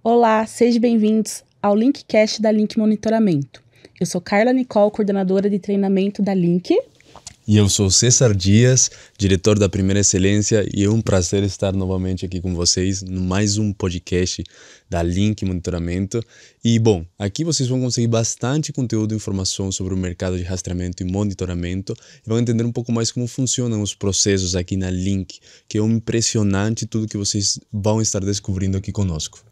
Olá, sejam bem-vindos ao Linkcast da Link Monitoramento. Eu sou Carla Nicole, coordenadora de treinamento da Link. E eu sou César Dias, diretor da Primeira Excelência, e é um prazer estar novamente aqui com vocês no mais um podcast da Link Monitoramento. E, bom, aqui vocês vão conseguir bastante conteúdo e informação sobre o mercado de rastreamento e monitoramento e vão entender um pouco mais como funcionam os processos aqui na Link, que é impressionante tudo que vocês vão estar descobrindo aqui conosco.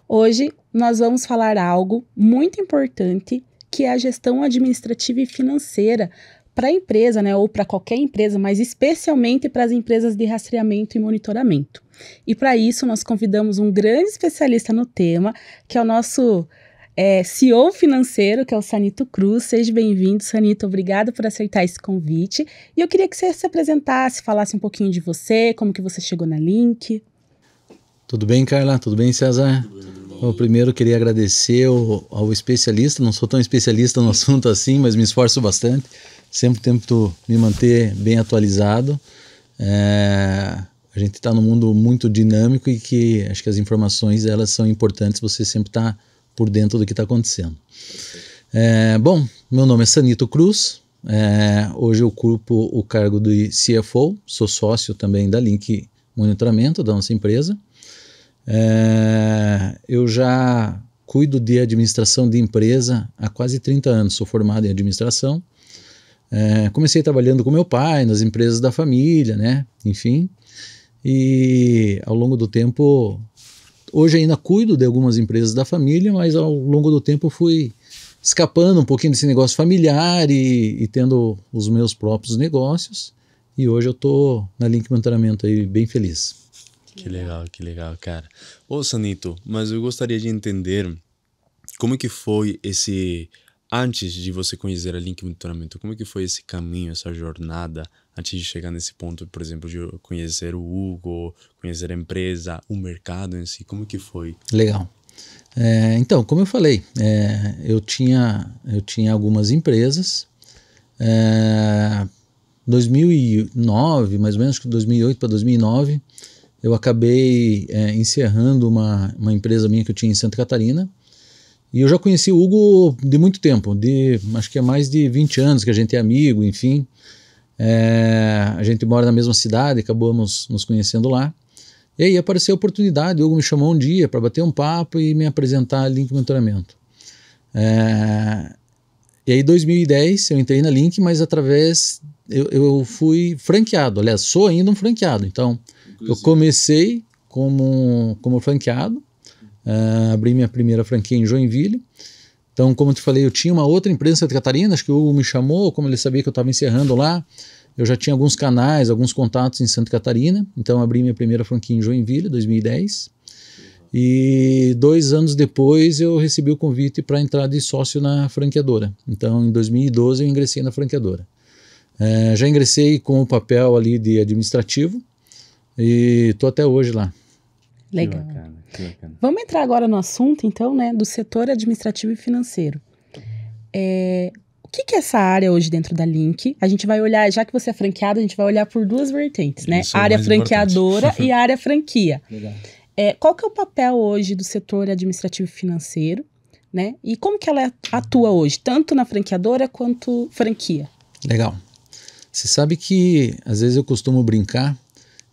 Hoje nós vamos falar algo muito importante, que é a gestão administrativa e financeira para a empresa, né, ou para qualquer empresa, mas especialmente para as empresas de rastreamento e monitoramento. E para isso nós convidamos um grande especialista no tema, que é o nosso CEO financeiro, que é o Sanito Cruz. Seja bem-vindo, Sanito. Obrigada por aceitar esse convite. E eu queria que você se apresentasse, falasse um pouquinho de você, como que você chegou na Link. Tudo bem, Carla? Tudo bem, César? Bom, primeiro, queria agradecer ao especialista. Não sou tão especialista no assunto assim, mas me esforço bastante. Sempre tento me manter bem atualizado. A gente está num mundo muito dinâmico e que acho que as informações elas são importantes. Você sempre está por dentro do que está acontecendo. Bom, meu nome é Sanito Cruz. Hoje eu ocupo o cargo de CFO. Sou sócio também da Link Monitoramento, da nossa empresa. Eu já cuido de administração de empresa há quase 30 anos, sou formado em administração. Comecei trabalhando com meu pai, nas empresas da família, né? Enfim, e ao longo do tempo, hoje ainda cuido de algumas empresas da família, mas ao longo do tempo fui escapando um pouquinho desse negócio familiar e tendo os meus próprios negócios, e hoje eu estou na Link Monitoramento aí bem feliz. Que legal, cara. Ô, Sanito, mas eu gostaria de entender como que foi antes de você conhecer a Link Monitoramento, como que foi esse caminho, essa jornada, antes de chegar nesse ponto, por exemplo, de conhecer o Hugo, conhecer a empresa, o mercado em si, como que foi? Legal. Então, como eu falei, eu tinha algumas empresas, 2009, mais ou menos, 2008 para 2009, eu acabei encerrando uma empresa minha que eu tinha em Santa Catarina, e eu já conheci o Hugo de muito tempo, acho que é mais de 20 anos que a gente é amigo, enfim. A gente mora na mesma cidade, acabamos nos conhecendo lá. E aí apareceu a oportunidade, o Hugo me chamou um dia para bater um papo e me apresentar a Link Monitoramento. E aí em 2010 eu entrei na Link, mas eu fui franqueado, aliás, sou ainda um franqueado, então eu comecei como franqueado, abri minha primeira franquia em Joinville. Então, como eu te falei, eu tinha uma outra empresa em Santa Catarina, acho que o Hugo me chamou, como ele sabia que eu estava encerrando lá, eu já tinha alguns canais, alguns contatos em Santa Catarina, então abri minha primeira franquia em Joinville, 2010. E 2 anos depois eu recebi o convite para entrar de sócio na franqueadora. Então, em 2012 eu ingressei na franqueadora. Já ingressei com o papel ali de administrativo, e estou até hoje lá. Legal. Que bacana. Vamos entrar agora no assunto, então, né, do setor administrativo e financeiro. O que é essa área hoje dentro da Link? A gente vai olhar, já que você é franqueado, a gente vai olhar por 2 vertentes, né? A área franqueadora e a área franquia. Legal. Qual que é o papel hoje do setor administrativo e financeiro, né? E como que ela atua hoje, tanto na franqueadora quanto franquia? Legal. Você sabe que, às vezes eu costumo brincar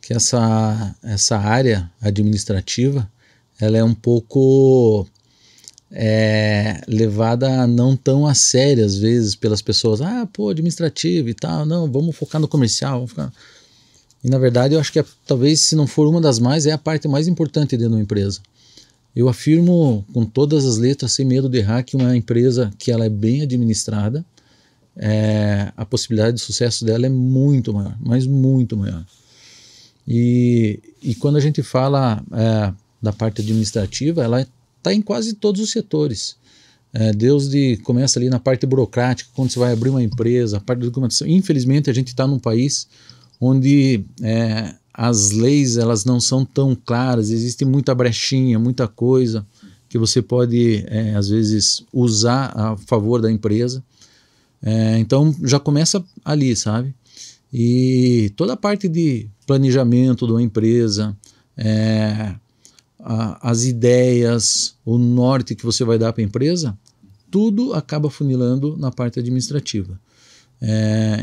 que essa área administrativa, ela é um pouco levada não tão a sério, às vezes, pelas pessoas. Administrativo e tal, não, vamos focar no comercial. E, na verdade, eu acho que talvez, se não for uma das mais, é a parte mais importante dentro de uma empresa. Eu afirmo com todas as letras, sem medo de errar, que uma empresa que ela é bem administrada, a possibilidade de sucesso dela é muito maior, mas muito maior. E quando a gente fala da parte administrativa, ela está em quase todos os setores. Começa ali na parte burocrática, quando você vai abrir uma empresa, a parte da documentação. Infelizmente, a gente está num país onde as leis elas não são tão claras, existe muita brechinha, muita coisa que você pode, às vezes, usar a favor da empresa. Então já começa ali, sabe? E toda a parte de planejamento de uma empresa, as ideias, o norte que você vai dar para a empresa, tudo acaba funilando na parte administrativa.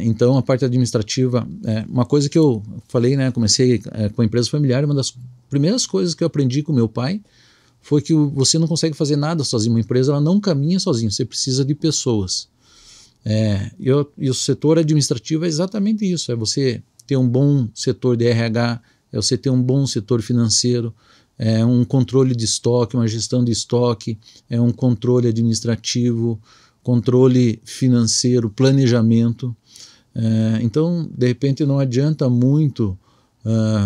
Então a parte administrativa, uma coisa que eu falei, né, comecei com a empresa familiar, uma das primeiras coisas que eu aprendi com meu pai foi que você não consegue fazer nada sozinho, uma empresa ela não caminha sozinho, você precisa de pessoas. E o setor administrativo é exatamente isso, é você ter um bom setor de RH, é você ter um bom setor financeiro, um controle de estoque, uma gestão de estoque, um controle administrativo, controle financeiro, planejamento. Então, de repente, não adianta muito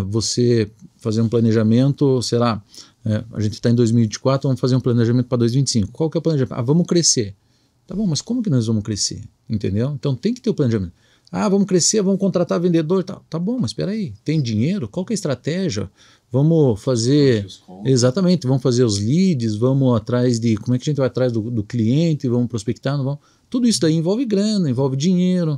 você fazer um planejamento, sei lá, a gente está em 2024, vamos fazer um planejamento para 2025. Qual que é o planejamento? Vamos crescer. Tá bom, mas como que nós vamos crescer? Entendeu? Então tem que ter o planejamento. Vamos crescer, vamos contratar vendedor. Tá bom, mas espera aí, tem dinheiro? Qual que é a estratégia? Vamos fazer... Exatamente, vamos fazer os leads, vamos atrás de... Como é que a gente vai atrás do cliente, vamos prospectar, não vamos... Tudo isso daí envolve grana, envolve dinheiro,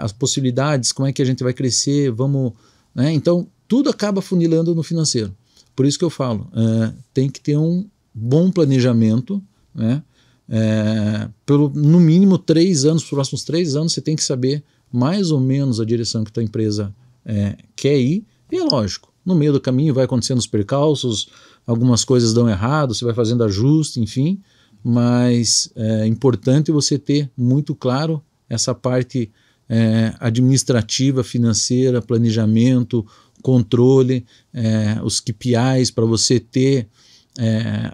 as possibilidades, como é que a gente vai crescer, vamos... Né? Então, tudo acaba funilando no financeiro. Por isso que eu falo, tem que ter um bom planejamento, né? No mínimo 3 anos, os próximos 3 anos, você tem que saber mais ou menos a direção que a tua empresa quer ir, e é lógico, no meio do caminho vai acontecendo os percalços, algumas coisas dão errado, você vai fazendo ajuste, enfim, mas é importante você ter muito claro essa parte administrativa, financeira, planejamento, controle, os KPIs para você ter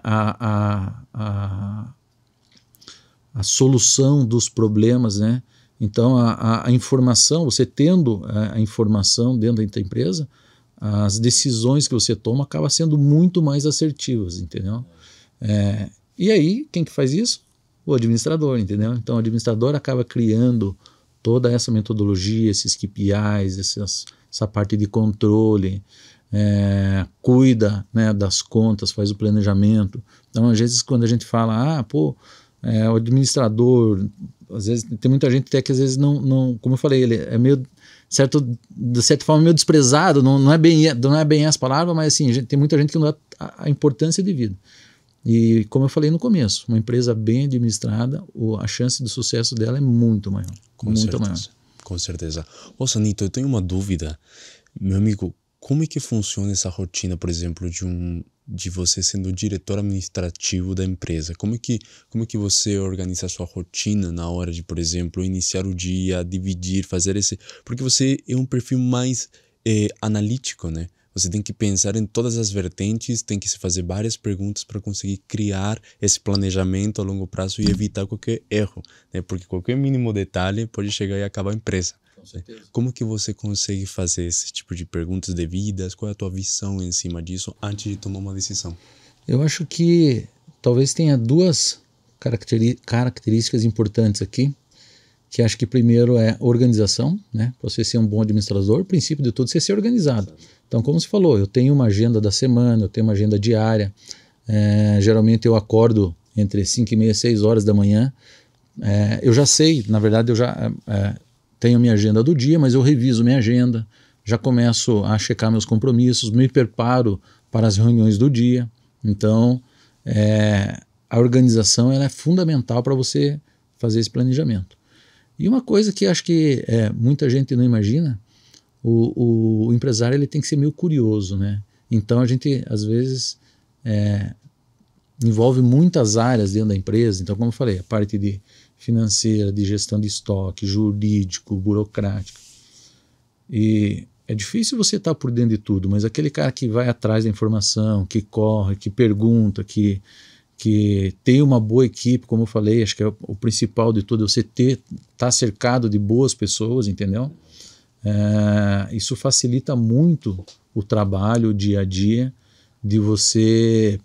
a solução dos problemas, né? Então a informação, você tendo a informação dentro da empresa, as decisões que você toma acabam sendo muito mais assertivas, entendeu? E aí, quem que faz isso? O administrador, entendeu? Então o administrador acaba criando toda essa metodologia, esses KPIs, essa parte de controle, cuida, né, das contas, faz o planejamento. Então às vezes quando a gente fala, o administrador, às vezes tem muita gente até que às vezes não, como eu falei, ele é meio, de certa forma meio desprezado, não é bem essa palavra, mas assim, tem muita gente que não dá a importância devida. E como eu falei no começo, uma empresa bem administrada, a chance de sucesso dela é muito maior. Com certeza. Ô Sanito, eu tenho uma dúvida, meu amigo, como é que funciona essa rotina, por exemplo, de você sendo o diretor administrativo da empresa? Como é que você organiza a sua rotina na hora de, por exemplo, iniciar o dia, dividir, fazer esse... Porque você é um perfil mais analítico, né? Você tem que pensar em todas as vertentes, tem que se fazer várias perguntas para conseguir criar esse planejamento a longo prazo e evitar qualquer erro, né? Porque qualquer mínimo detalhe pode chegar e acabar a empresa. Como que você consegue fazer esse tipo de perguntas devidas? Qual é a tua visão em cima disso antes de tomar uma decisão? Eu acho que talvez tenha 2 características importantes aqui, que acho que primeiro é organização, né? Para você ser um bom administrador, o princípio de tudo é você ser organizado. Então, como você falou, eu tenho uma agenda da semana, eu tenho uma agenda diária, geralmente eu acordo entre 5h30 e 6 horas da manhã, eu já sei, na verdade eu já tenho a minha agenda do dia, mas eu reviso minha agenda, já começo a checar meus compromissos, me preparo para as reuniões do dia. Então, a organização ela é fundamental para você fazer esse planejamento. E uma coisa que acho que muita gente não imagina, o empresário ele tem que ser meio curioso, né? Então a gente às vezes envolve muitas áreas dentro da empresa. Então, como eu falei, a parte de financeira, de gestão de estoque, jurídico, burocrático. E é difícil você estar por dentro de tudo, mas aquele cara que vai atrás da informação, que corre, que pergunta, que tem uma boa equipe, como eu falei, acho que é o principal de tudo, você estar cercado de boas pessoas, entendeu? Isso facilita muito o trabalho, o dia a dia, de você,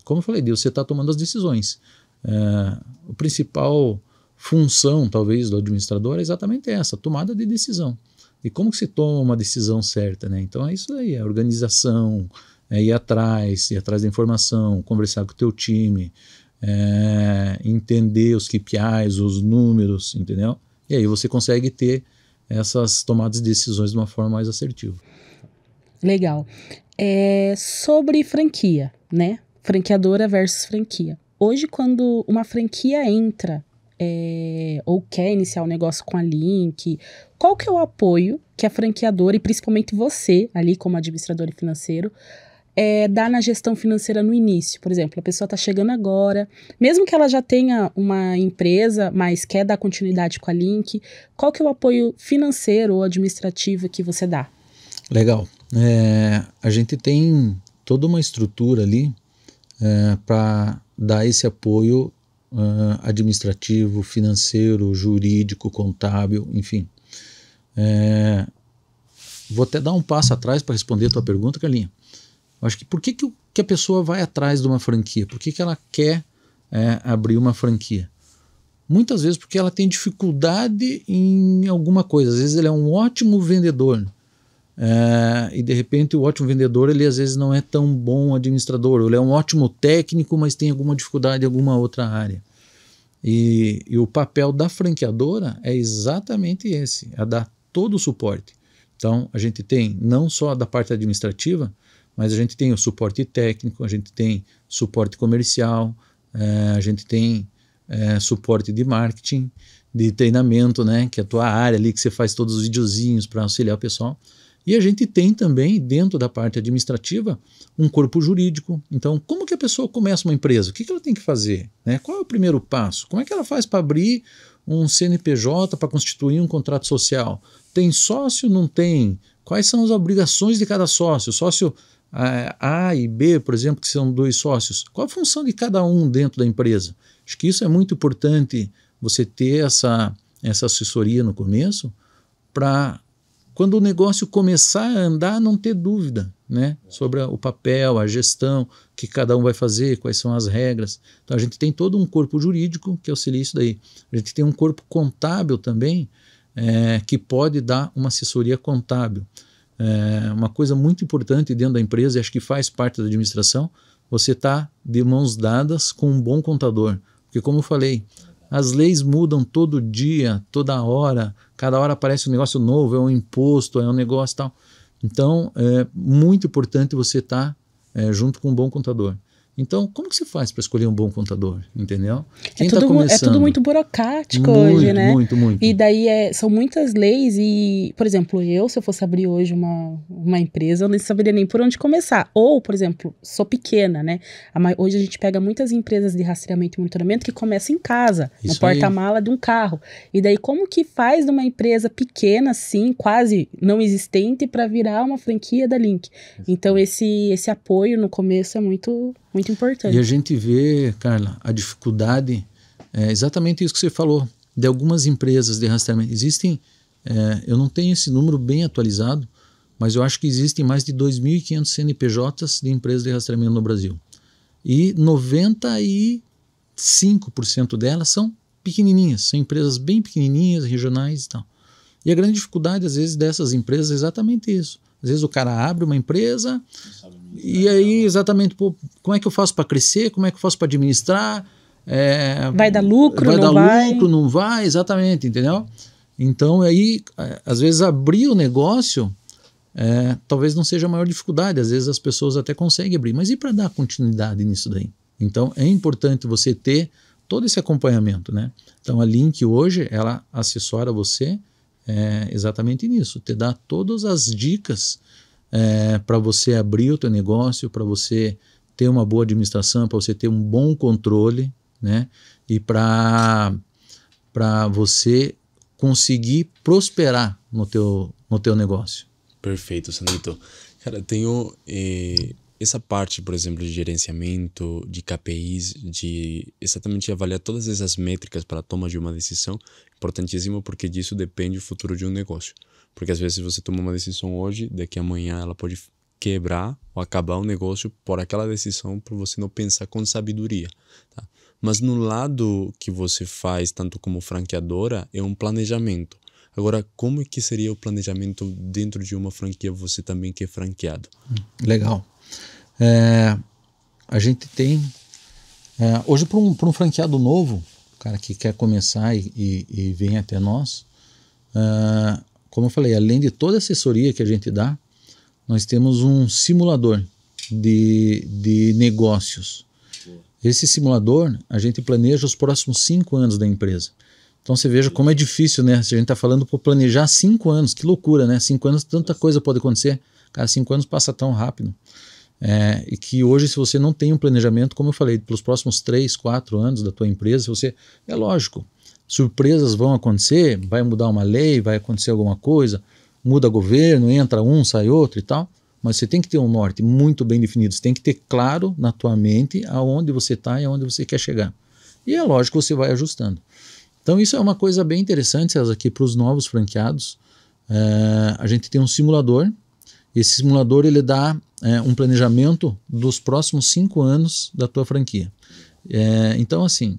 como eu falei, de você estar tomando as decisões. A principal função, talvez, do administrador é exatamente essa, tomada de decisão. E como que se toma uma decisão certa, né? Então é isso aí, a organização, ir atrás da informação, conversar com o teu time, entender os KPIs, os números, entendeu? E aí você consegue ter essas tomadas de decisões de uma forma mais assertiva. Legal. Sobre franquia, né? Franqueadora versus franquia. Hoje, quando uma franquia entra ou quer iniciar um negócio com a Link, qual que é o apoio que a franqueadora, e principalmente você, ali como administrador financeiro, dá na gestão financeira no início? Por exemplo, a pessoa está chegando agora, mesmo que ela já tenha uma empresa, mas quer dar continuidade com a Link, qual que é o apoio financeiro ou administrativo que você dá? Legal. A gente tem toda uma estrutura ali para dar esse apoio administrativo, financeiro, jurídico, contábil, enfim. Vou até dar um passo atrás para responder a tua pergunta, Carlinha. Eu acho que por que a pessoa vai atrás de uma franquia? Por que ela quer abrir uma franquia? Muitas vezes porque ela tem dificuldade em alguma coisa. Às vezes ele é um ótimo vendedor, e de repente o ótimo vendedor, ele às vezes não é tão bom administrador. Ele é um ótimo técnico, mas tem alguma dificuldade em alguma outra área. E o papel da franqueadora é exatamente esse, é dar todo o suporte. Então a gente tem não só da parte administrativa, mas a gente tem o suporte técnico, a gente tem suporte comercial, a gente tem suporte de marketing, de treinamento, né, que é a tua área ali, que você faz todos os videozinhos para auxiliar o pessoal. E a gente tem também, dentro da parte administrativa, um corpo jurídico. Então, como que a pessoa começa uma empresa? O que ela tem que fazer? Né? Qual é o primeiro passo? Como é que ela faz para abrir um CNPJ, para constituir um contrato social? Tem sócio? Não tem? Quais são as obrigações de cada sócio? Sócio A e B, por exemplo, que são 2 sócios. Qual a função de cada um dentro da empresa? Acho que isso é muito importante, você ter essa assessoria no começo, para quando o negócio começar a andar, não ter dúvida, né, sobre o papel, a gestão, o que cada um vai fazer, quais são as regras. Então a gente tem todo um corpo jurídico que auxilia isso daí. A gente tem um corpo contábil também, que pode dar uma assessoria contábil. Uma coisa muito importante dentro da empresa, e acho que faz parte da administração, você está de mãos dadas com um bom contador. Porque como eu falei, as leis mudam todo dia, toda hora, cada hora aparece um negócio novo, é um imposto, é um negócio e tal. Então, é muito importante você estar junto com um bom contador. Então, como que você faz para escolher um bom contador? Entendeu? Quem tá começando? É tudo muito burocrático hoje, né? Muito. E daí são muitas leis e, por exemplo, se eu fosse abrir hoje uma empresa, eu não saberia nem por onde começar. Ou, por exemplo, sou pequena, né? Hoje a gente pega muitas empresas de rastreamento e monitoramento que começam em casa, no porta-mala de um carro. E daí, como que faz de uma empresa pequena, assim, quase não existente, para virar uma franquia da Link? Então, esse apoio no começo é muito importante. E a gente vê, Carla, a dificuldade, exatamente isso que você falou, de algumas empresas de rastreamento. Existem, eu não tenho esse número bem atualizado, mas eu acho que existem mais de 2.500 CNPJs de empresas de rastreamento no Brasil. E 95% delas são pequenininhas, são empresas bem pequenininhas, regionais e tal. E a grande dificuldade, às vezes, dessas empresas é exatamente isso. Às vezes o cara abre uma empresa e aí exatamente, pô, como é que eu faço para crescer, como é que eu faço para administrar? Vai dar lucro, não vai, exatamente, entendeu? Então aí, às vezes abrir o negócio talvez não seja a maior dificuldade, às vezes as pessoas até conseguem abrir, mas e para dar continuidade nisso daí? Então é importante você ter todo esse acompanhamento, né? Então a Link hoje, ela assessora você exatamente nisso, te dá todas as dicas para você abrir o teu negócio, para você ter uma boa administração, para você ter um bom controle, né? E para você conseguir prosperar no teu negócio. Perfeito, Sandrito. Cara, tenho essa parte, por exemplo, de gerenciamento, de KPIs, de exatamente avaliar todas essas métricas para a toma de uma decisão, importantíssimo, porque disso depende o futuro de um negócio. Porque às vezes você toma uma decisão hoje, daqui a amanhã ela pode quebrar ou acabar o negócio por aquela decisão, por você não pensar com sabedoria, tá? Mas no lado que você faz, tanto como franqueadora, é um planejamento. Agora, como é que seria o planejamento dentro de uma franquia, você também que é franqueado? Legal. A gente tem Hoje, para um franqueado novo, cara que quer começar e vem até nós, como eu falei, além de toda a assessoria que a gente dá, nós temos um simulador de negócios. Esse simulador, a gente planeja os próximos 5 anos da empresa. Então você veja como é difícil, né? Se a gente está falando para planejar 5 anos, que loucura, né? 5 anos, tanta coisa pode acontecer. Cara, 5 anos passa tão rápido. E que hoje, se você não tem um planejamento, como eu falei, pelos próximos 3, 4 anos da tua empresa, é lógico, surpresas vão acontecer, vai mudar uma lei, vai acontecer alguma coisa, muda governo, entra um, sai outro e tal, mas você tem que ter um norte muito bem definido, você tem que ter claro na tua mente aonde você está e aonde você quer chegar. E é lógico que você vai ajustando. Então isso é uma coisa bem interessante, César, aqui para os novos franqueados. A gente tem um simulador. Esse simulador ele dá um planejamento dos próximos 5 anos da tua franquia. Então assim,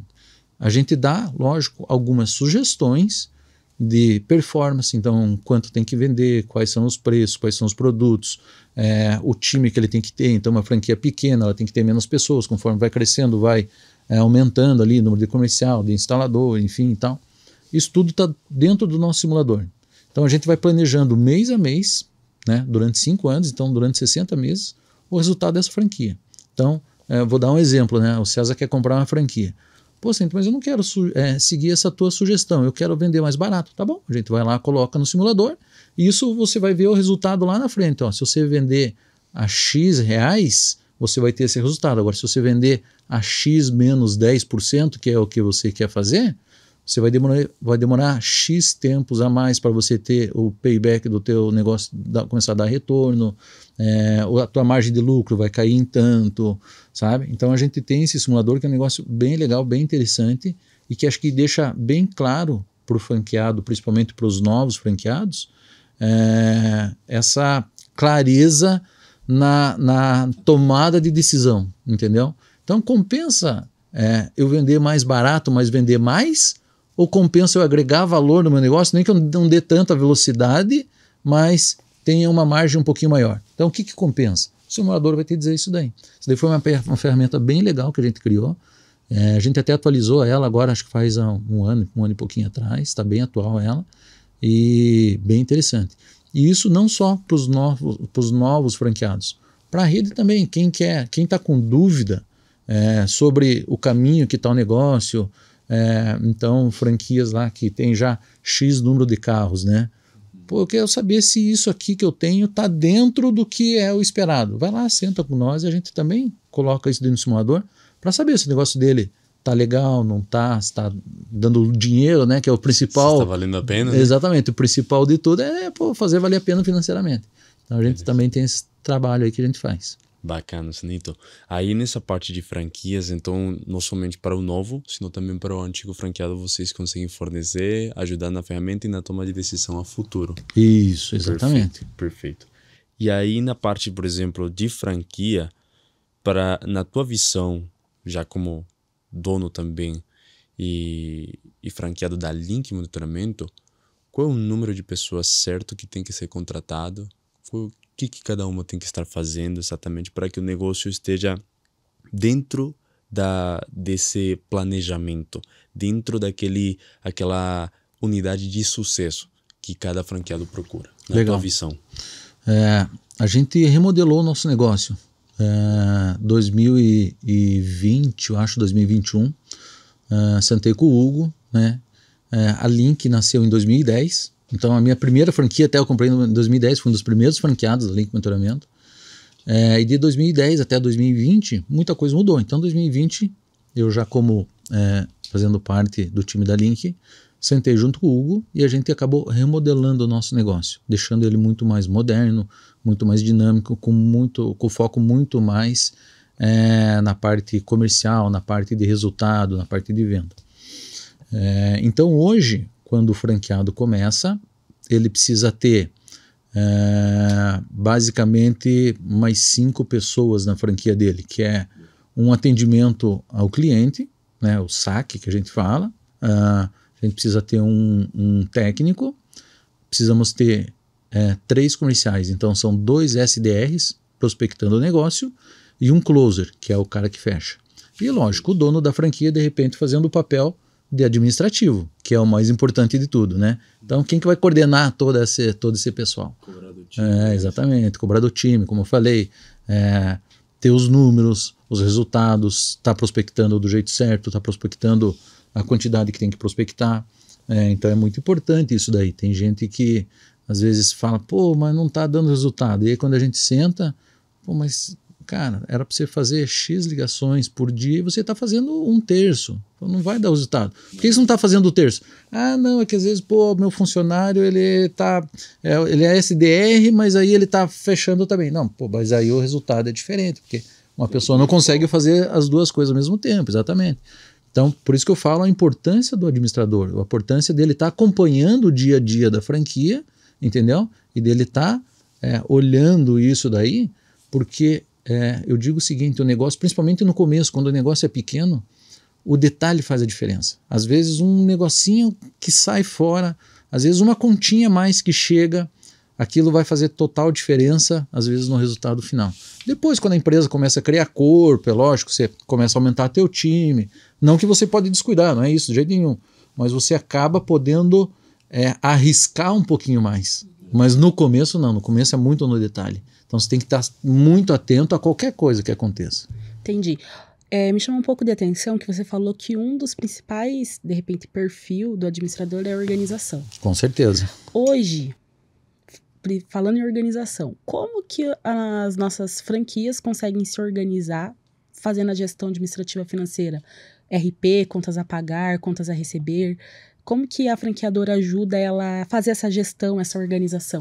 a gente dá, lógico, algumas sugestões de performance, então quanto tem que vender, quais são os preços, quais são os produtos, o time que ele tem que ter. Então uma franquia pequena, ela tem que ter menos pessoas, conforme vai crescendo, vai aumentando ali o número de comercial, de instalador, enfim e tal. Isso tudo está dentro do nosso simulador. Então a gente vai planejando mês a mês, né, durante 5 anos, então durante 60 meses, o resultado dessa franquia. Então, vou dar um exemplo, né? O César quer comprar uma franquia. Pô, Cinto, mas eu não quero seguir essa tua sugestão, eu quero vender mais barato. Tá bom, a gente vai lá, coloca no simulador, e isso você vai ver o resultado lá na frente. Ó, se você vender a X reais, você vai ter esse resultado. Agora, se você vender a X menos 10%, que é o que você quer fazer, você vai demorar X tempos a mais para você ter o payback do teu negócio, começar a dar retorno, a tua margem de lucro vai cair em tanto, sabe? Então a gente tem esse simulador que é um negócio bem legal, bem interessante e que acho que deixa bem claro para o franqueado, principalmente para os novos franqueados, essa clareza na tomada de decisão, entendeu? Então compensa eu vender mais barato, mas vender mais? Ou compensa eu agregar valor no meu negócio, nem que eu não dê tanta velocidade, mas tenha uma margem um pouquinho maior. Então o que compensa? O simulador vai ter que dizer isso daí. Isso daí foi uma ferramenta bem legal que a gente criou. A gente até atualizou ela agora, acho que faz um ano e pouquinho atrás, está bem atual ela, e bem interessante. E isso não só para os novos franqueados, para a rede também, quem está com dúvida sobre o caminho que está o negócio. Então franquias lá que tem já X número de carros, né? Pô, eu quero saber se isso aqui que eu tenho está dentro do que é o esperado. Vai lá, senta com nós e a gente também coloca isso dentro do simulador para saber se o negócio dele tá legal, não tá, se tá dando dinheiro, né? Que é o principal. Se está valendo a pena, né? Exatamente, o principal de tudo é fazer valer a pena financeiramente. Então a gente também tem esse trabalho aí que a gente faz. Bacana, Cinito. Aí nessa parte de franquias, então não somente para o novo, sino também para o antigo franqueado, vocês conseguem fornecer, ajudar na ferramenta e na toma de decisão a futuro. Isso, exatamente. Perfeito. E aí na parte, por exemplo, de franquia, na tua visão, já como dono também e franqueado da Link Monitoramento, qual é o número de pessoas certo que tem que ser contratado? O que cada uma tem que estar fazendo exatamente para que o negócio esteja dentro desse planejamento, dentro daquela unidade de sucesso que cada franqueado procura, na tua visão? A gente remodelou o nosso negócio 2020, eu acho 2021, sentei com o Hugo, né? A Link nasceu em 2010. Então a minha primeira franquia até eu comprei em 2010, fui um dos primeiros franqueados da Link Monitoramento. E de 2010 até 2020, muita coisa mudou. Então em 2020, eu já como fazendo parte do time da Link, sentei junto com o Hugo e a gente acabou remodelando o nosso negócio, deixando ele muito mais moderno, muito mais dinâmico, com foco muito mais na parte comercial, na parte de resultado, na parte de venda. Então hoje, quando o franqueado começa, ele precisa ter basicamente mais 5 pessoas na franquia dele, que é um atendimento ao cliente, né, o saque que a gente fala, a gente precisa ter um técnico, precisamos ter 3 comerciais, então são 2 SDRs prospectando o negócio e um closer, que é o cara que fecha. E lógico, o dono da franquia, de repente, fazendo o papel de administrativo, que é o mais importante de tudo, né? Então, quem que vai coordenar todo esse pessoal? Cobrar do time. Exatamente, cobrar do time, como eu falei, ter os números, os resultados, tá prospectando do jeito certo, tá prospectando a quantidade que tem que prospectar. Então é muito importante isso daí. Tem gente que às vezes fala, pô, mas não tá dando resultado. E aí quando a gente senta, pô, mas cara, era para você fazer X ligações por dia e você está fazendo 1/3. Então não vai dar resultado. Por que você não está fazendo o terço? Ah, não, é que às vezes, pô, meu funcionário, ele é SDR, mas aí ele está fechando também. Não, pô, mas aí o resultado é diferente, porque uma pessoa não consegue fazer as duas coisas ao mesmo tempo, exatamente. Então, por isso que eu falo a importância do administrador, a importância dele estar acompanhando o dia a dia da franquia, entendeu? E dele estar olhando isso daí, porque eu digo o seguinte, o negócio, principalmente no começo, quando o negócio é pequeno, o detalhe faz a diferença. Às vezes um negocinho que sai fora, às vezes uma continha a mais que chega, aquilo vai fazer total diferença, às vezes no resultado final. Depois, quando a empresa começa a criar corpo, é lógico, você começa a aumentar teu time, não que você pode descuidar, não é isso de jeito nenhum, mas você acaba podendo arriscar um pouquinho mais. Mas no começo não, no começo é muito no detalhe. Então você tem que estar muito atento a qualquer coisa que aconteça. Entendi. Me chama um pouco de atenção que você falou que um dos principais, de repente, perfil do administrador é a organização. Com certeza. Hoje, falando em organização, como que as nossas franquias conseguem se organizar fazendo a gestão administrativa financeira? RP, contas a pagar, contas a receber. Como que a franqueadora ajuda ela a fazer essa gestão, essa organização?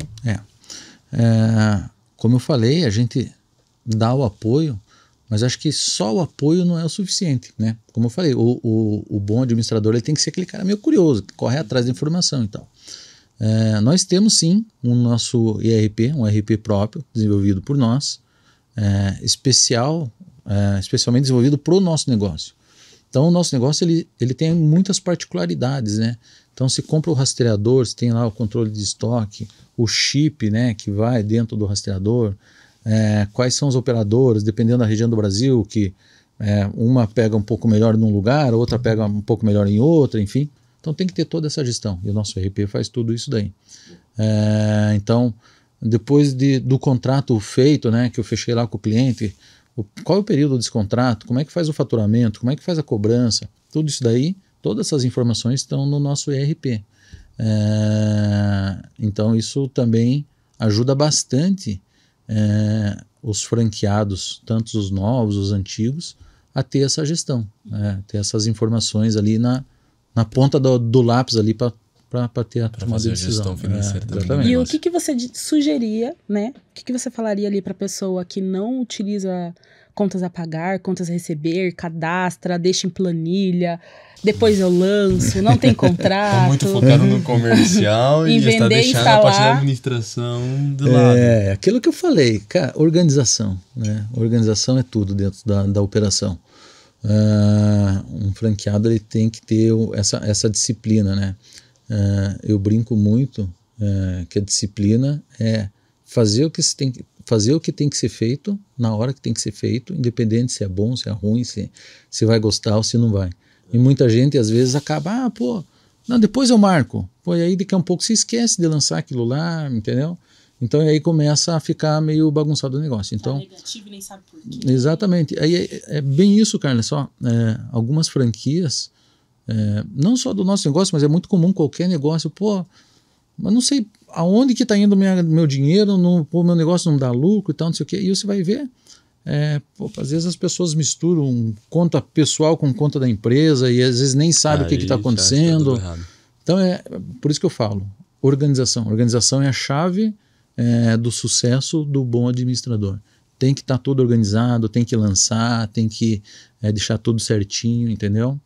Como eu falei, a gente dá o apoio, mas acho que só o apoio não é o suficiente, né? Como eu falei, o bom administrador ele tem que ser aquele cara meio curioso, que corre atrás da informação e tal. Nós temos sim o nosso ERP, um ERP próprio, desenvolvido por nós, especialmente desenvolvido para o nosso negócio. Então o nosso negócio ele tem muitas particularidades, né? Então se compra o rastreador, se tem lá o controle de estoque, o chip, né, que vai dentro do rastreador, quais são as operadoras, dependendo da região do Brasil, que uma pega um pouco melhor num lugar, outra pega um pouco melhor em outra, enfim. Então tem que ter toda essa gestão, e o nosso ERP faz tudo isso daí. Então, depois do contrato feito, né, que eu fechei lá com o cliente, qual é o período desse contrato, como é que faz o faturamento, como é que faz a cobrança, tudo isso daí, todas essas informações estão no nosso ERP. Então isso também ajuda bastante os franqueados, tanto os novos, os antigos, a ter essa gestão, ter essas informações ali na ponta do lápis ali para ter a tomada de decisão. Gestão financeira exatamente. E o que você sugeria, né? O que você falaria ali para a pessoa que não utiliza contas a pagar, contas a receber, cadastra, deixa em planilha, depois eu lanço, não tem contrato. Está muito focado no comercial e está deixando a parte da administração do lado. Aquilo que eu falei, cara, organização, né? Organização é tudo dentro da operação. Um franqueado ele tem que ter essa disciplina, né? Eu brinco muito que a disciplina é fazer o que tem que ser feito na hora que tem que ser feito, independente se é bom, se é ruim, se vai gostar ou se não vai. E muita gente às vezes acaba, não, depois eu marco. E aí daqui a um pouco se esquece de lançar aquilo lá, entendeu? Então aí começa a ficar meio bagunçado o negócio. Então, negativo e nem sabe por quê. Exatamente. Aí é bem isso, Carla. Algumas franquias, não só do nosso negócio, mas é muito comum qualquer negócio. Mas não sei aonde que está indo meu dinheiro, meu negócio não dá lucro e tal, não sei o quê. E você vai ver, às vezes as pessoas misturam conta pessoal com conta da empresa e às vezes nem sabe o que está acontecendo. Então por isso que eu falo, organização. Organização é a chave do sucesso do bom administrador. Tem que estar tudo organizado, tem que lançar, tem que deixar tudo certinho, entendeu?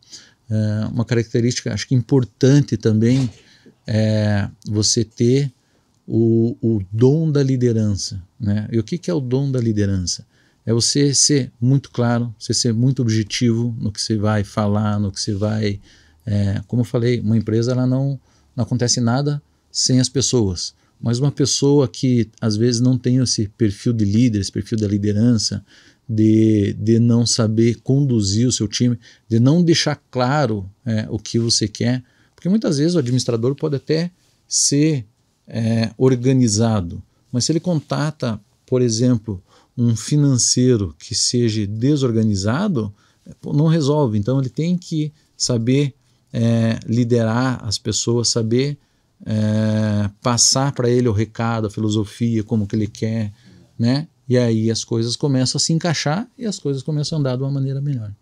Uma característica, acho que importante também, é você ter o dom da liderança, né? E o que é o dom da liderança? É você ser muito claro, você ser muito objetivo no que você vai falar, no que você vai... como eu falei, uma empresa ela não acontece nada sem as pessoas. mas uma pessoa que às vezes não tem esse perfil de líder, esse perfil da liderança, de não saber conduzir o seu time, de não deixar claro o que você quer, porque muitas vezes o administrador pode até ser organizado, mas se ele contata, por exemplo, um financeiro que seja desorganizado, não resolve. Então ele tem que saber liderar as pessoas, saber passar para ele o recado, a filosofia, como que ele quer, né? E aí as coisas começam a se encaixar e as coisas começam a andar de uma maneira melhor.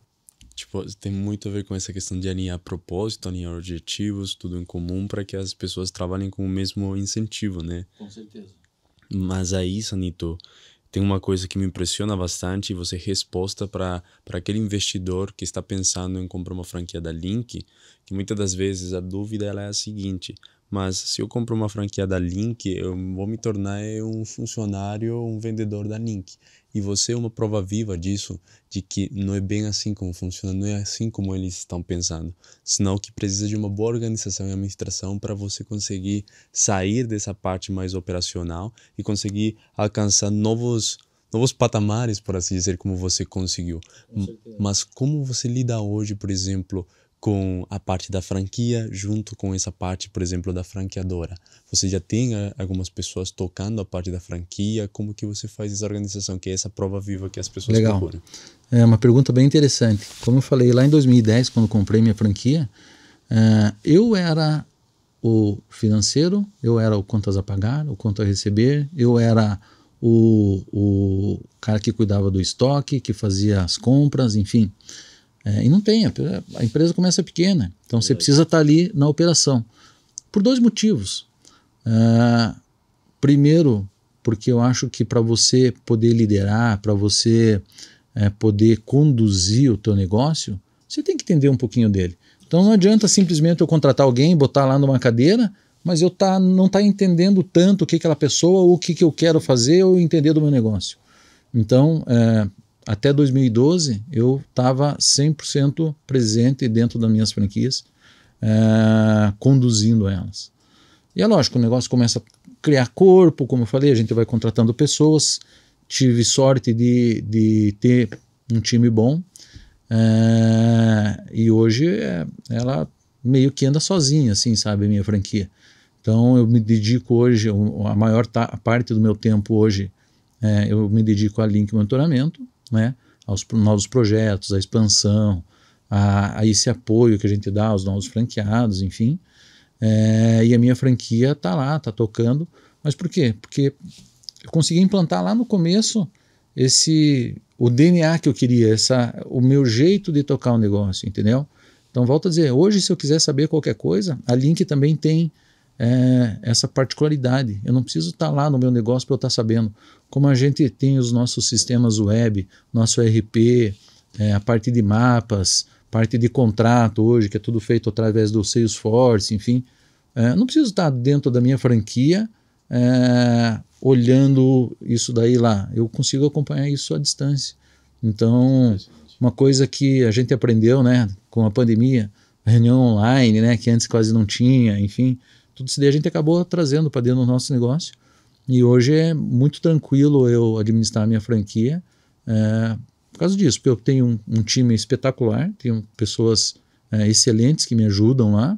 Tipo, tem muito a ver com essa questão de alinhar propósito, alinhar objetivos, tudo em comum para que as pessoas trabalhem com o mesmo incentivo, né? Com certeza. Mas aí, Sanito, tem uma coisa que me impressiona bastante, você resposta para aquele investidor que está pensando em comprar uma franquia da Link, que muitas das vezes a dúvida ela é a seguinte: mas se eu compro uma franquia da Link, eu vou me tornar um funcionário, um vendedor da Link. E você é uma prova viva disso, de que não é bem assim como funciona, não é assim como eles estão pensando. Senão que precisa de uma boa organização e administração para você conseguir sair dessa parte mais operacional e conseguir alcançar novos patamares, por assim dizer, como você conseguiu. Mas como você lida hoje, por exemplo, com a parte da franquia junto com essa parte, por exemplo, da franqueadora? Você já tem algumas pessoas tocando a parte da franquia? Como que você faz essa organização, que é essa prova viva que as pessoas procuram? É uma pergunta bem interessante. Como eu falei, lá em 2010, quando comprei minha franquia, eu era o financeiro, eu era o contas a pagar, o conta a receber, eu era o cara que cuidava do estoque, que fazia as compras, enfim. E não tem, a empresa começa pequena, então você precisa estar ali na operação. Por dois motivos. Primeiro, porque eu acho que para você poder liderar, para você poder conduzir o teu negócio, você tem que entender um pouquinho dele. Então não adianta simplesmente eu contratar alguém, botar lá numa cadeira, mas eu não estar entendendo tanto o que aquela pessoa, ou o que eu quero fazer, ou entender do meu negócio. Então, até 2012, eu estava 100% presente dentro das minhas franquias, conduzindo elas. E é lógico, o negócio começa a criar corpo, como eu falei, a gente vai contratando pessoas. Tive sorte de ter um time bom, e hoje ela meio que anda sozinha, assim, sabe, a minha franquia. Então eu me dedico hoje, a maior parte do meu tempo hoje, eu me dedico a Link Monitoramento, né, aos novos projetos, à expansão, a esse apoio que a gente dá aos novos franqueados, enfim. E a minha franquia está lá, está tocando. Mas por quê? Porque eu consegui implantar lá no começo o DNA que eu queria, o meu jeito de tocar o negócio, entendeu? Então volto a dizer, hoje se eu quiser saber qualquer coisa, a Link também tem essa particularidade. Eu não preciso estar lá no meu negócio para eu estar sabendo. Como a gente tem os nossos sistemas web, nosso ERP, a parte de mapas, parte de contrato hoje, que é tudo feito através do Salesforce, enfim. Não preciso estar dentro da minha franquia olhando isso daí lá. Eu consigo acompanhar isso à distância. Então, uma coisa que a gente aprendeu, né, com a pandemia, a reunião online, né, que antes quase não tinha, enfim, tudo isso daí a gente acabou trazendo para dentro do nosso negócio. E hoje é muito tranquilo eu administrar a minha franquia, por causa disso, porque eu tenho um time espetacular, tenho pessoas excelentes que me ajudam lá,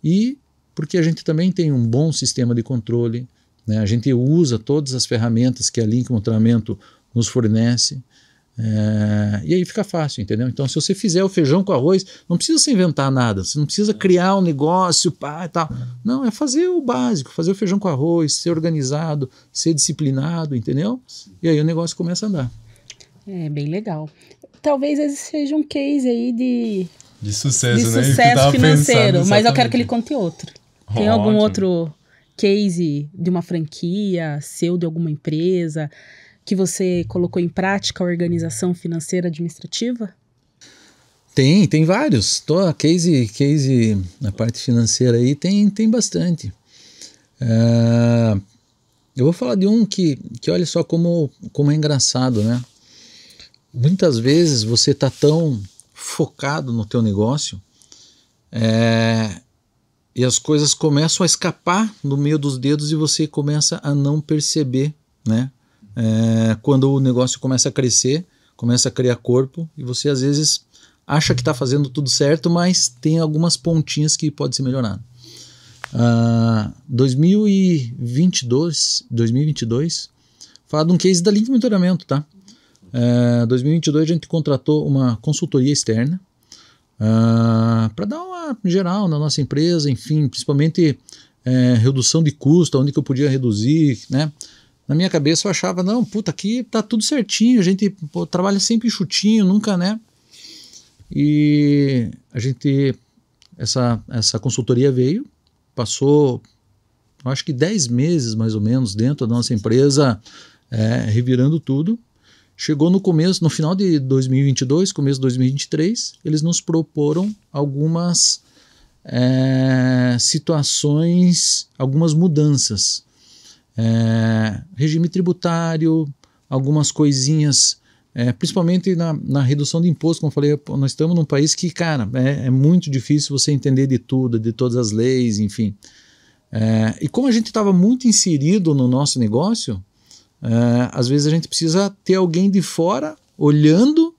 e porque a gente também tem um bom sistema de controle, né? A gente usa todas as ferramentas que a Link Monitoramento nos fornece, e aí fica fácil, entendeu? Então se você fizer o feijão com arroz, não precisa se inventar nada, você não precisa criar um negócio, pá, e tal. Não, é fazer o básico, fazer o feijão com arroz, ser organizado, ser disciplinado, entendeu? E aí o negócio começa a andar. É bem legal. Talvez esse seja um case aí de sucesso, né? Sucesso financeiro, mas eu quero que ele conte outro. Tem algum outro case de uma franquia, seu, de alguma empresa, que você colocou em prática a organização financeira administrativa? Tem vários. Case na parte financeira aí tem bastante. Eu vou falar de um que olha só como é engraçado, né? Muitas vezes você está tão focado no teu negócio e as coisas começam a escapar no meio dos dedos e você começa a não perceber, né? Quando o negócio começa a crescer, começa a criar corpo e você às vezes acha que está fazendo tudo certo, mas tem algumas pontinhas que pode ser melhorado. 2022, falar de um case da Link Monitoramento, tá? 2022 a gente contratou uma consultoria externa para dar uma geral na nossa empresa, enfim, principalmente redução de custo, onde que eu podia reduzir, né? Na minha cabeça eu achava, não, puta, aqui tá tudo certinho, a gente trabalha sempre enxutinho, nunca, né? E a gente, essa consultoria veio, passou, acho que 10 meses mais ou menos dentro da nossa empresa, revirando tudo. Chegou no final de 2022, começo de 2023, eles nos proporam algumas situações, algumas mudanças. Regime tributário, algumas coisinhas, principalmente na redução de imposto, como eu falei, nós estamos num país que, cara, é muito difícil você entender de tudo, de todas as leis, enfim. E como a gente estava muito inserido no nosso negócio, às vezes a gente precisa ter alguém de fora olhando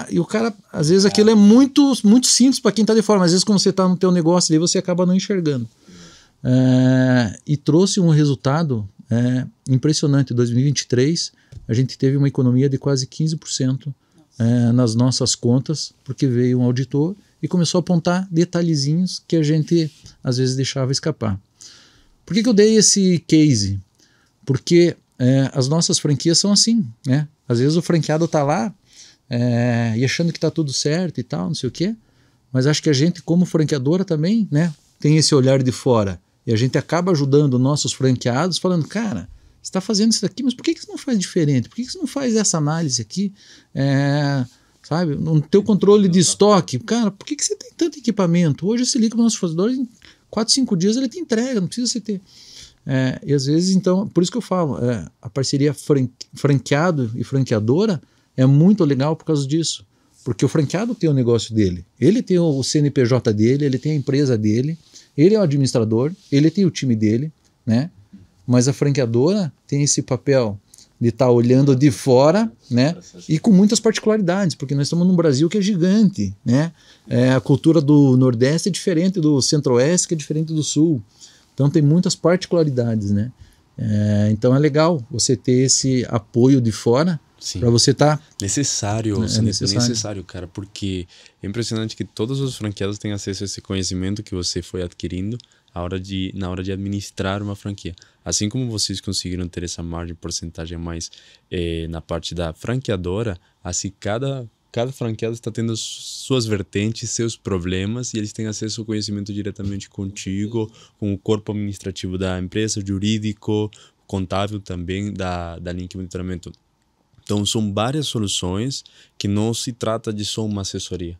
e o cara, às vezes aquilo é muito, muito simples para quem está de fora, mas às vezes quando você está no teu negócio ali, você acaba não enxergando. E trouxe um resultado impressionante. Em 2023 a gente teve uma economia de quase 15% nas nossas contas, porque veio um auditor e começou a apontar detalhezinhos que a gente às vezes deixava escapar. Por que eu dei esse case? Porque as nossas franquias são assim, né? Às vezes o franqueado está lá e achando que está tudo certo e tal, não sei o quê, mas acho que a gente como franqueadora também, né, tem esse olhar de fora. E a gente acaba ajudando nossos franqueados, falando, cara, você está fazendo isso aqui, mas por que você não faz diferente? Por que você não faz essa análise aqui? Sabe, no teu controle de estoque, cara, por que você tem tanto equipamento? Hoje você liga para o nosso fornecedor, em 4, 5 dias ele te entrega, não precisa você ter. E às vezes, então, por isso que eu falo, a parceria franqueado e franqueadora é muito legal por causa disso. Porque o franqueado tem o negócio dele, ele tem o CNPJ dele, ele tem a empresa dele, ele é o administrador, ele tem o time dele, né? Mas a franqueadora tem esse papel de estar olhando de fora, né? E com muitas particularidades, porque nós estamos num Brasil que é gigante, né? A cultura do Nordeste é diferente do Centro-Oeste, que é diferente do Sul. Então tem muitas particularidades, né? Então é legal você ter esse apoio de fora para você estar... Necessário, necessário, cara, porque é impressionante que todos os franqueados têm acesso a esse conhecimento que você foi adquirindo na hora de administrar uma franquia. Assim como vocês conseguiram ter essa margem de porcentagem a mais na parte da franqueadora, assim cada franqueado está tendo suas vertentes, seus problemas, e eles têm acesso ao conhecimento diretamente contigo, com o corpo administrativo da empresa, jurídico, contábil também da Link Monitoramento. Então são várias soluções que não se trata de só uma assessoria,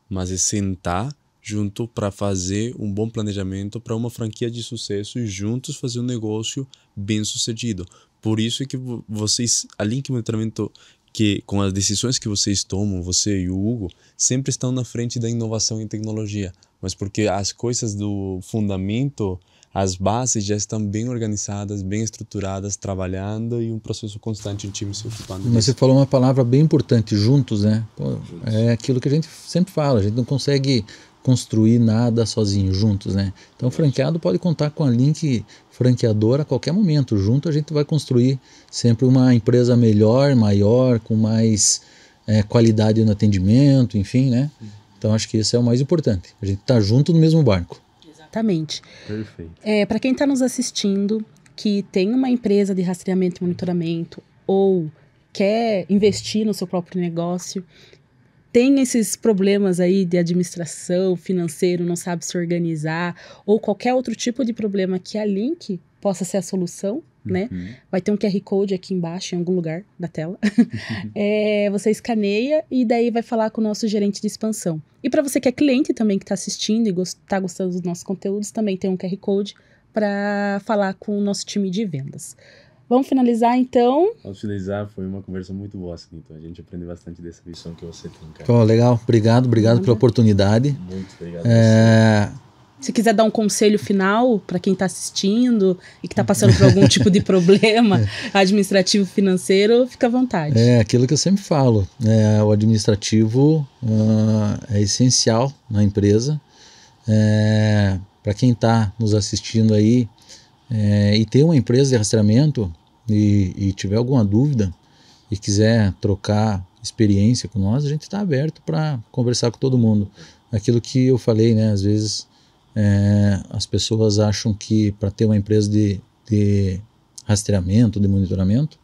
mas é sentar junto para fazer um bom planejamento para uma franquia de sucesso e juntos fazer um negócio bem sucedido. Por isso é que vocês, a Link Monitoramento, que com as decisões que vocês tomam, você e o Hugo, sempre estão na frente da inovação em tecnologia, mas porque as coisas do fundamento, as bases já estão bem organizadas, bem estruturadas, trabalhando e um processo constante em time se ocupando disso. Mas você falou uma palavra bem importante, juntos, né? É aquilo que a gente sempre fala, a gente não consegue construir nada sozinho, juntos, né? Então o franqueado pode contar com a Link franqueadora a qualquer momento. Junto a gente vai construir sempre uma empresa melhor, maior, com mais qualidade no atendimento, enfim, né? Então acho que esse é o mais importante. A gente tá junto no mesmo barco. Exatamente. Perfeito. Para quem está nos assistindo, que tem uma empresa de rastreamento e monitoramento ou quer investir no seu próprio negócio, tem esses problemas aí de administração, financeiro, não sabe se organizar, ou qualquer outro tipo de problema que a Link possa ser a solução, né? Vai ter um QR Code aqui embaixo, em algum lugar da tela. Você escaneia e daí vai falar com o nosso gerente de expansão. E para você que é cliente também, que está assistindo e está gostando dos nossos conteúdos, também tem um QR Code para falar com o nosso time de vendas. Vamos finalizar, então? Vamos finalizar, foi uma conversa muito boa, assim, então a gente aprendeu bastante dessa visão que você tem, cara. Legal, obrigado pela oportunidade. Muito obrigado. Se quiser dar um conselho final para quem está assistindo e que está passando por algum tipo de problema administrativo financeiro, fica à vontade. É aquilo que eu sempre falo, o administrativo é essencial na empresa. Para quem está nos assistindo aí e tem uma empresa de rastreamento e tiver alguma dúvida e quiser trocar experiência com nós, a gente está aberto para conversar com todo mundo. Aquilo que eu falei, né, às vezes as pessoas acham que para ter uma empresa de rastreamento, de monitoramento,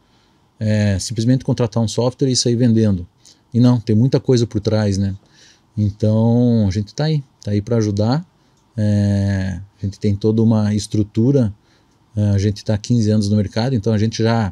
simplesmente contratar um software e sair vendendo. E não, tem muita coisa por trás, né? Então a gente está aí para ajudar. A gente tem toda uma estrutura, a gente está há 15 anos no mercado, então a gente já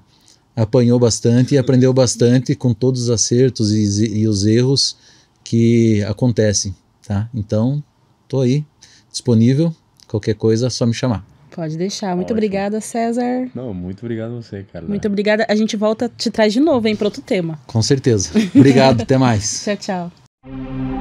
apanhou bastante e aprendeu bastante com todos os acertos e os erros que acontecem, tá? Então estou aí disponível, qualquer coisa é só me chamar. Pode deixar. Muito obrigada, César. Não, muito obrigado a você, cara. Muito obrigada. A gente volta, te traz de novo, hein, para outro tema. Com certeza. Obrigado, até mais. Tchau, tchau.